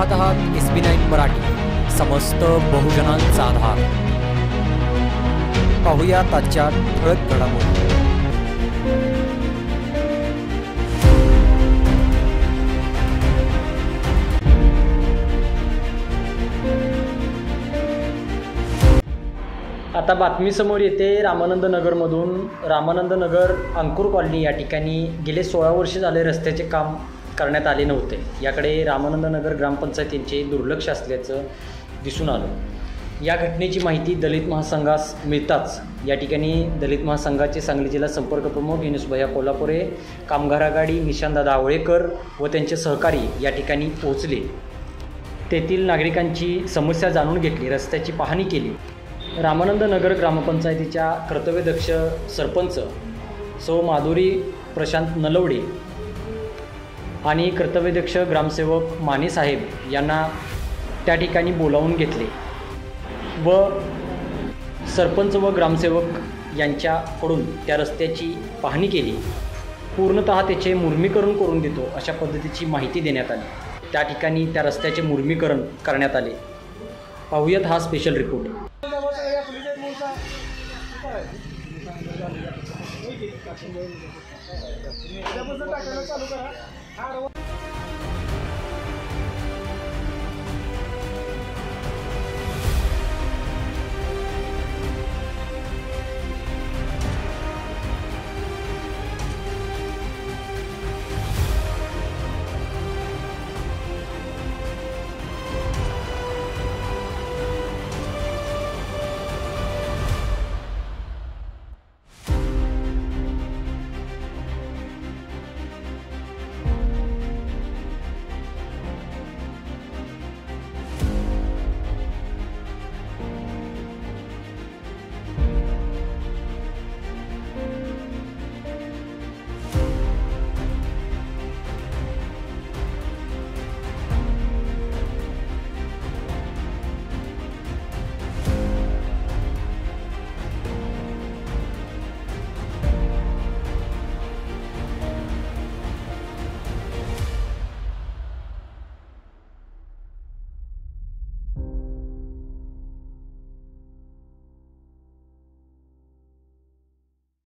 पाहत आहात SB9 मराठी, समस्त बहुजनांचा आधार। पाहूया आजच्या ठळक घडामोडी। आता बातमी समोर येते रामानंद नगरमधून। रामानंद नगर अंकुर कॉलनी या ठिकाणी गेले 16 वर्ष झाले रस्त्याचे काम करण्यात आले नव्हते। याकडे रामानंद नगर ग्रामपंचायतींचे दुर्लक्ष असल्याचं दिसून आलं। या घटनेची माहिती दलित महासंघास मिळताच या ठिकाणी दलित महासंघाचे सांगली जिल्हा संपर्क प्रमुख युनुसभैया कोल्हापुरे, कामगार आघाडी निशांतदादा आवळेकर व त्यांचे सहकारी या ठिकाणी पोहोचले। तेथील नागरिकांची समस्या जाणून घेतली, रस्त्याची पाहणी केली। रामानंद नगर ग्रामपंचायतीच्या कर्तव्यदक्ष सरपंच सौ माधुरी प्रशांत नलवडे आणि कर्तव्यदक्ष ग्रामसेवक माने साहेब यांना त्या ठिकाणी बोलावून घेतले व सरपंच व ग्रामसेवक यांच्याकडून त्या रस्त्याची पाहणी केली। पूर्णतः त्याचे मुर्मीकरण करून देतो अशा पद्धतीची माहिती देण्यात आली। त्या ठिकाणी त्या रस्त्याचे मुर्मीकरण करण्यात आले। पाहूयात हा स्पेशल रिपोर्ट।